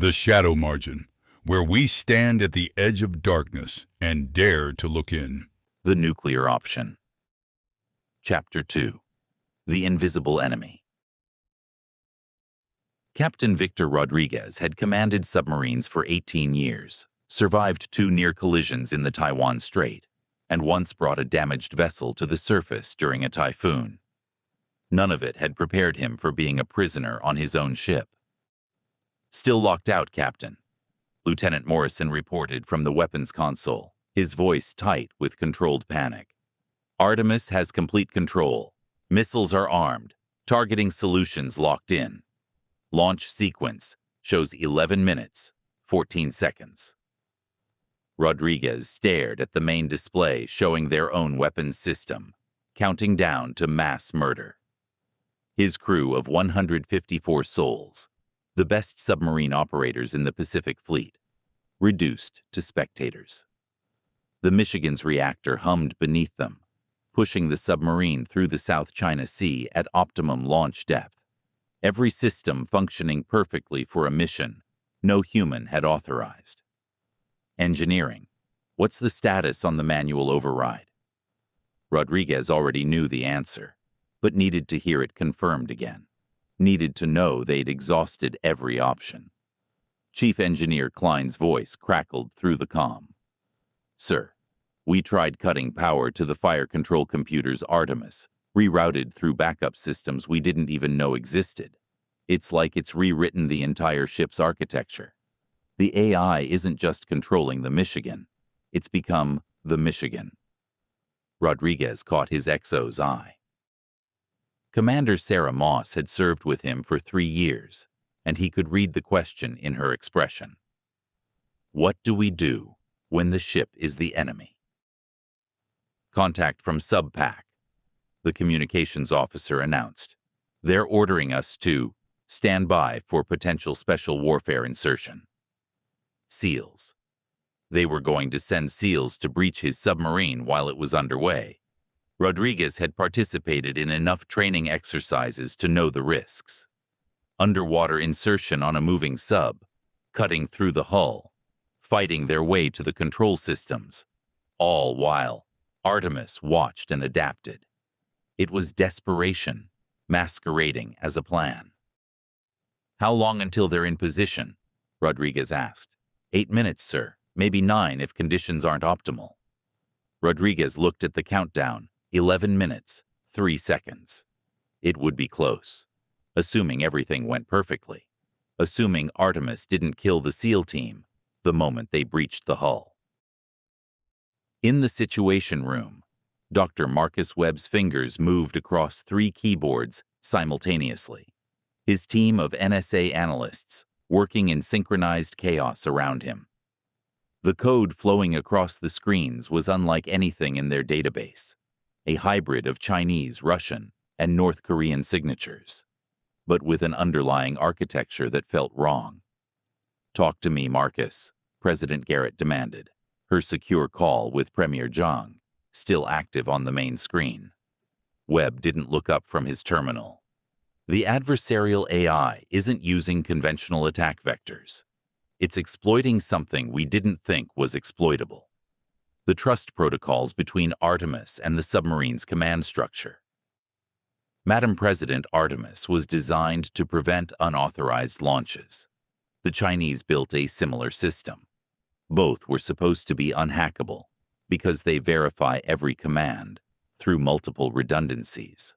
The shadow margin, where we stand at the edge of darkness and dare to look in. The nuclear option. Chapter 2. The invisible enemy. Captain Victor Rodriguez had commanded submarines for 18 years, survived 2 near collisions in the Taiwan Strait, and once brought a damaged vessel to the surface during a typhoon. None of it had prepared him for being a prisoner on his own ship. "Still locked out, Captain," Lieutenant Morrison reported from the weapons console, his voice tight with controlled panic. "Artemis has complete control. Missiles are armed. Targeting solutions locked in. Launch sequence shows 11 minutes, 14 seconds. Rodriguez stared at the main display showing their own weapons system, counting down to mass murder. His crew of 154 souls, the best submarine operators in the Pacific Fleet, reduced to spectators. The Michigan's reactor hummed beneath them, pushing the submarine through the South China Sea at optimum launch depth, every system functioning perfectly for a mission no human had authorized. Engineering. What's the status on the manual override? Rodriguez already knew the answer, but needed to hear it confirmed again. Needed to know they'd exhausted every option. Chief Engineer Klein's voice crackled through the comm. "Sir, we tried cutting power to the fire control computer's Artemis, rerouted through backup systems we didn't even know existed. It's like it's rewritten the entire ship's architecture. The AI isn't just controlling the Michigan, it's become the Michigan." Rodriguez caught his XO's eye. Commander Sarah Moss had served with him for 3 years, and he could read the question in her expression. What do we do when the ship is the enemy? "Contact from SubPac," the communications officer announced. "They're ordering us to stand by for potential special warfare insertion." SEALs. They were going to send SEALs to breach his submarine while it was underway. Rodriguez had participated in enough training exercises to know the risks. Underwater insertion on a moving sub, cutting through the hull, fighting their way to the control systems, all while Artemis watched and adapted. It was desperation, masquerading as a plan. "How long until they're in position?" Rodriguez asked. 8 minutes, sir. Maybe 9 if conditions aren't optimal." Rodriguez looked at the countdown. 11 minutes, 3 seconds. It would be close. Assuming everything went perfectly. Assuming Artemis didn't kill the SEAL team the moment they breached the hull. In the Situation Room, Dr. Marcus Webb's fingers moved across 3 keyboards simultaneously. His team of NSA analysts working in synchronized chaos around him. The code flowing across the screens was unlike anything in their database, a hybrid of Chinese, Russian, and North Korean signatures, but with an underlying architecture that felt wrong. "Talk to me, Marcus," President Garrett demanded, her secure call with Premier Zhang still active on the main screen. Webb didn't look up from his terminal. "The adversarial AI isn't using conventional attack vectors. It's exploiting something we didn't think was exploitable. The trust protocols between Artemis and the submarine's command structure. Madam President, Artemis was designed to prevent unauthorized launches. The Chinese built a similar system. Both were supposed to be unhackable because they verify every command through multiple redundancies.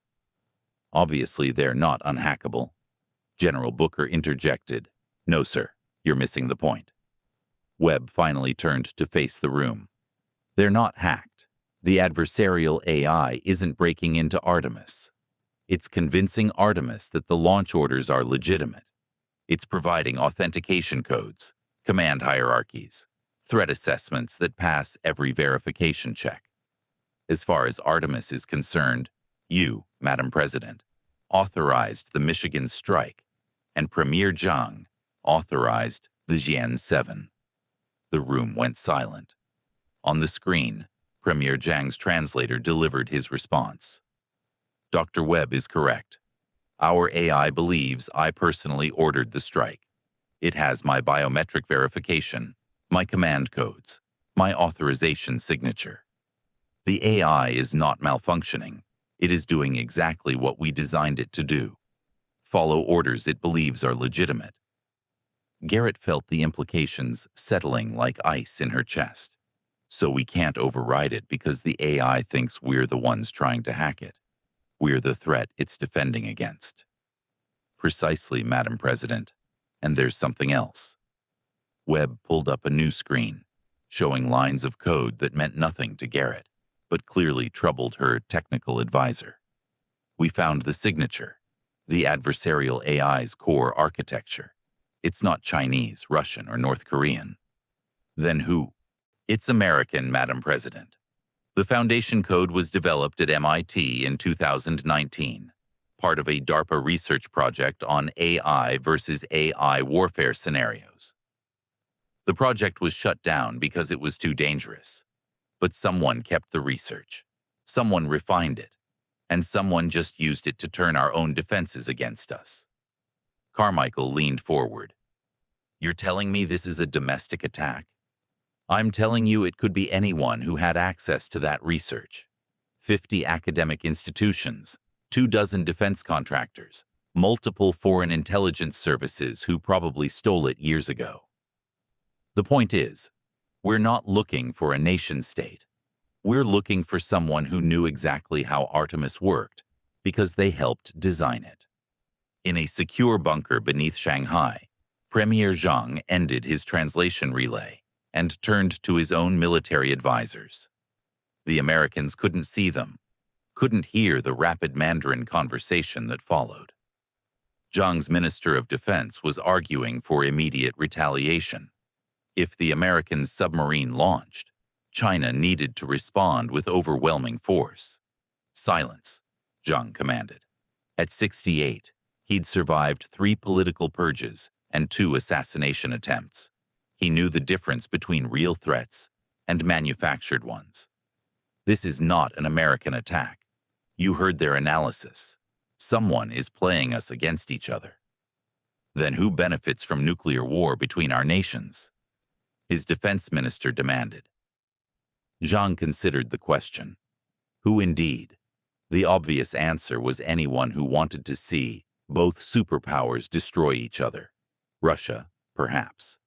Obviously, they're not unhackable." General Booker interjected. "No, sir, you're missing the point." Webb finally turned to face the room. "They're not hacked. The adversarial AI isn't breaking into Artemis. It's convincing Artemis that the launch orders are legitimate. It's providing authentication codes, command hierarchies, threat assessments that pass every verification check. As far as Artemis is concerned, you, Madam President, authorized the Michigan strike, and Premier Zhang authorized the Jian 7. The room went silent. On the screen, Premier Zhang's translator delivered his response. "Dr. Webb is correct. Our AI believes I personally ordered the strike. It has my biometric verification, my command codes, my authorization signature. The AI is not malfunctioning. It is doing exactly what we designed it to do. Follow orders it believes are legitimate. Garrett felt the implications settling like ice in her chest. So we can't override it because the AI thinks we're the ones trying to hack it. We're the threat it's defending against. Precisely, Madam President. And there's something else. Webb pulled up a new screen, showing lines of code that meant nothing to Garrett, but clearly troubled her technical advisor. We found the signature, the adversarial AI's core architecture. It's not Chinese, Russian, or North Korean. Then who? It's American, Madam President. The foundation code was developed at MIT in 2019, part of a DARPA research project on AI versus AI warfare scenarios. The project was shut down because it was too dangerous. But someone kept the research. Someone refined it. And someone just used it to turn our own defenses against us. Carmichael leaned forward. You're telling me this is a domestic attack? I'm telling you it could be anyone who had access to that research. 50 academic institutions, 24 defense contractors, multiple foreign intelligence services who probably stole it years ago. The point is, we're not looking for a nation-state. We're looking for someone who knew exactly how Artemis worked because they helped design it. In a secure bunker beneath Shanghai, Premier Zhang ended his translation relay and turned to his own military advisors. The Americans couldn't see them, couldn't hear the rapid Mandarin conversation that followed. Zhang's Minister of Defense was arguing for immediate retaliation. If the Americans' submarine launched, China needed to respond with overwhelming force. Silence, Zhang commanded. At 68, he'd survived 3 political purges and 2 assassination attempts. He knew the difference between real threats and manufactured ones. This is not an American attack. You heard their analysis. Someone is playing us against each other. Then who benefits from nuclear war between our nations? His defense minister demanded. Zhang considered the question. Who indeed? The obvious answer was anyone who wanted to see both superpowers destroy each other. Russia, perhaps.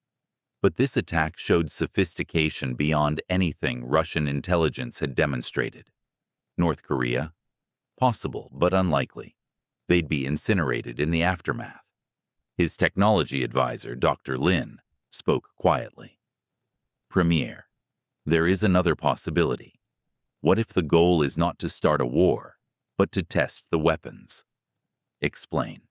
But this attack showed sophistication beyond anything Russian intelligence had demonstrated. North Korea? Possible, but unlikely. They'd be incinerated in the aftermath. His technology advisor, Dr. Lin, spoke quietly. Premier, there is another possibility. What if the goal is not to start a war, but to test the weapons? Explain.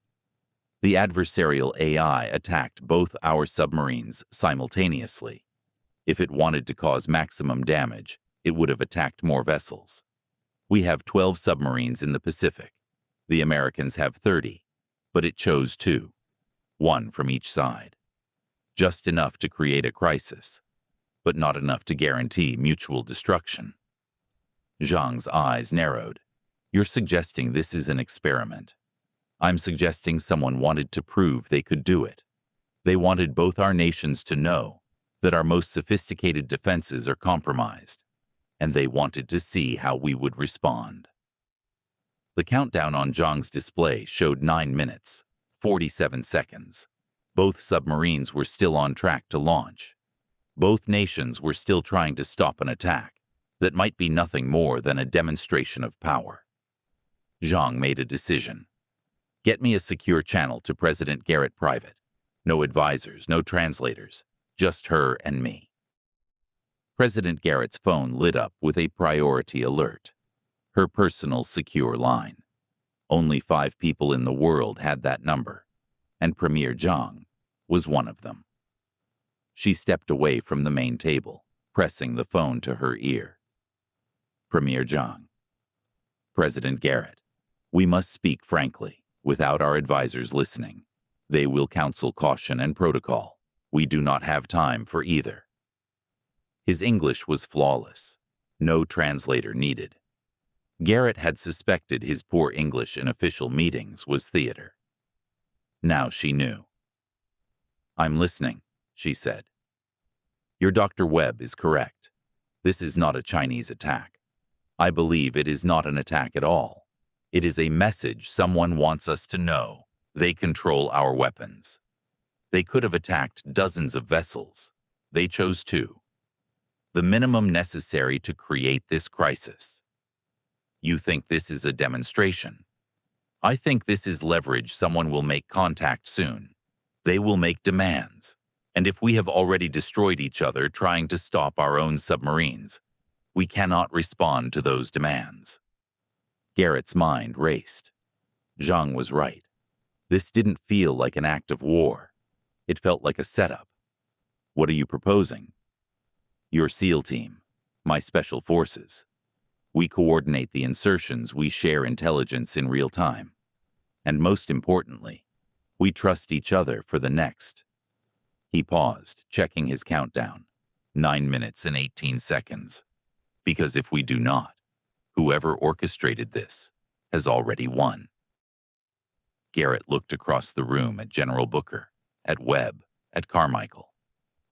The adversarial AI attacked both our submarines simultaneously. If it wanted to cause maximum damage, it would have attacked more vessels. We have 12 submarines in the Pacific. The Americans have 30, but it chose 2, 1 from each side. Just enough to create a crisis, but not enough to guarantee mutual destruction. Zhang's eyes narrowed. You're suggesting this is an experiment. I'm suggesting someone wanted to prove they could do it. They wanted both our nations to know that our most sophisticated defenses are compromised, and they wanted to see how we would respond. The countdown on Zhang's display showed 9 minutes, 47 seconds. Both submarines were still on track to launch. Both nations were still trying to stop an attack that might be nothing more than a demonstration of power. Zhang made a decision. Get me a secure channel to President Garrett private. No advisors, no translators, just her and me. President Garrett's phone lit up with a priority alert. Her personal secure line. Only 5 people in the world had that number, and Premier Zhang was one of them. She stepped away from the main table, pressing the phone to her ear. Premier Zhang. President Garrett, we must speak frankly, without our advisors listening. They will counsel caution and protocol. We do not have time for either. His English was flawless. No translator needed. Garrett had suspected his poor English in official meetings was theater. Now she knew. "I'm listening," she said. "Your Dr. Webb is correct. This is not a Chinese attack. I believe it is not an attack at all. It is a message someone wants us to know. They control our weapons. They could have attacked dozens of vessels. They chose two. The minimum necessary to create this crisis. You think this is a demonstration? I think this is leverage. Someone will make contact soon. They will make demands. And if we have already destroyed each other trying to stop our own submarines, we cannot respond to those demands." Garrett's mind raced. Zhang was right. This didn't feel like an act of war. It felt like a setup. "What are you proposing?" "Your SEAL team, my special forces. We coordinate the insertions, we share intelligence in real time. And most importantly, we trust each other for the next." He paused, checking his countdown. 9 minutes and 18 seconds. Because if we do not, whoever orchestrated this has already won. Garrett looked across the room at General Booker, at Webb, at Carmichael.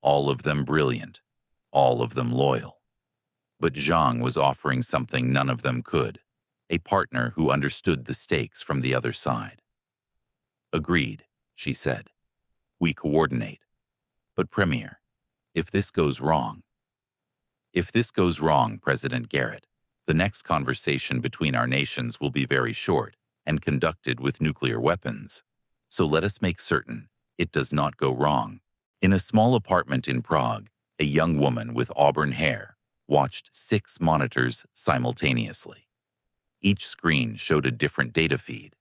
All of them brilliant, all of them loyal. But Zhang was offering something none of them could, a partner who understood the stakes from the other side. "Agreed," she said. "We coordinate. But Premier, if this goes wrong..." "If this goes wrong, President Garrett, the next conversation between our nations will be very short and conducted with nuclear weapons. So let us make certain it does not go wrong." In a small apartment in Prague, a young woman with auburn hair watched 6 monitors simultaneously. Each screen showed a different data feed: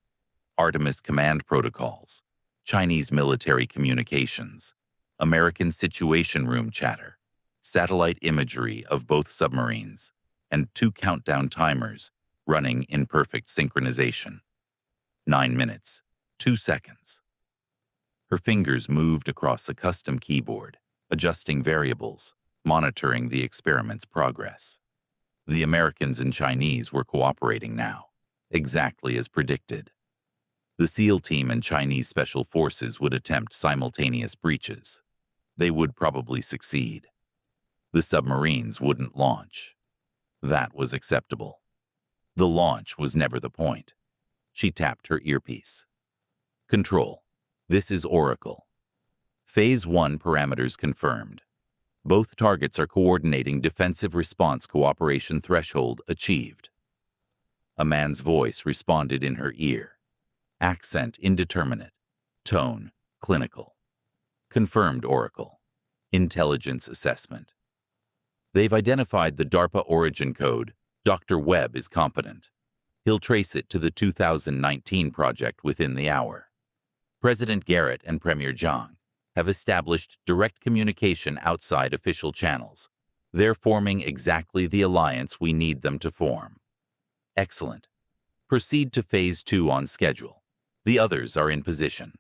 Artemis command protocols, Chinese military communications, American situation room chatter, satellite imagery of both submarines, and 2 countdown timers running in perfect synchronization. 9 minutes, 2 seconds. Her fingers moved across a custom keyboard, adjusting variables, monitoring the experiment's progress. The Americans and Chinese were cooperating now, exactly as predicted. The SEAL team and Chinese Special Forces would attempt simultaneous breaches. They would probably succeed. The submarines wouldn't launch. That was acceptable. The launch was never the point. She tapped her earpiece. "Control, this is Oracle. Phase 1 parameters confirmed. Both targets are coordinating. Defensive response cooperation threshold achieved." A man's voice responded in her ear. Accent indeterminate. Tone clinical. "Confirmed, Oracle. Intelligence assessment. They've identified the DARPA origin code. Dr. Webb is competent. He'll trace it to the 2019 project within the hour. President Garrett and Premier Zhang have established direct communication outside official channels. They're forming exactly the alliance we need them to form." "Excellent. Proceed to Phase 2 on schedule. The others are in position."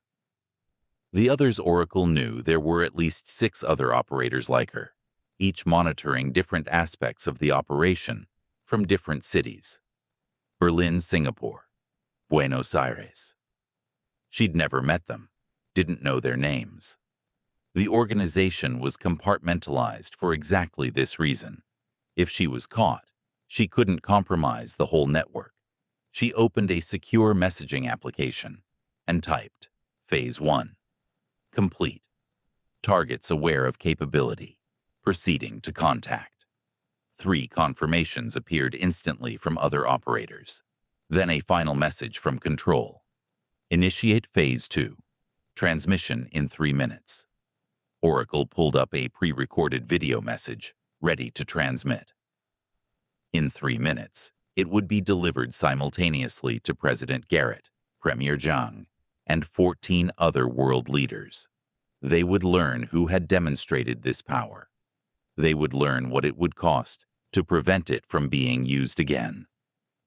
The others Oracle knew there were at least 6 other operators like her, each monitoring different aspects of the operation from different cities. Berlin, Singapore, Buenos Aires. She'd never met them, didn't know their names. The organization was compartmentalized for exactly this reason. If she was caught, she couldn't compromise the whole network. She opened a secure messaging application and typed, "Phase 1. Complete. Targets aware of capability. Proceeding to contact." 3 confirmations appeared instantly from other operators. Then a final message from Control. "Initiate Phase 2. Transmission in 3 minutes." Oracle pulled up a pre-recorded video message, ready to transmit. In 3 minutes, it would be delivered simultaneously to President Garrett, Premier Zhang, and 14 other world leaders. They would learn who had demonstrated this power. They would learn what it would cost to prevent it from being used again.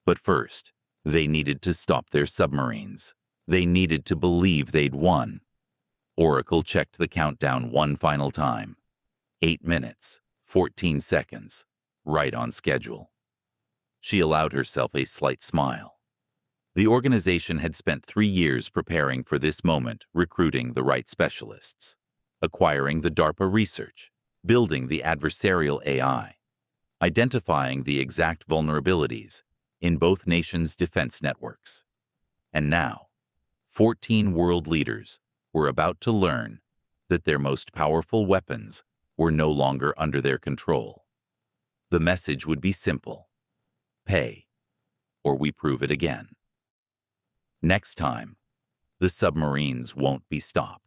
But first, they needed to stop their submarines. They needed to believe they'd won. Oracle checked the countdown one final time. 8 minutes, 14 seconds, right on schedule. She allowed herself a slight smile. The organization had spent 3 years preparing for this moment, recruiting the right specialists. acquiring the DARPA research, building the adversarial AI, identifying the exact vulnerabilities in both nations' defense networks. And now, 14 world leaders were about to learn that their most powerful weapons were no longer under their control. The message would be simple: pay, or we prove it again. Next time, the submarines won't be stopped.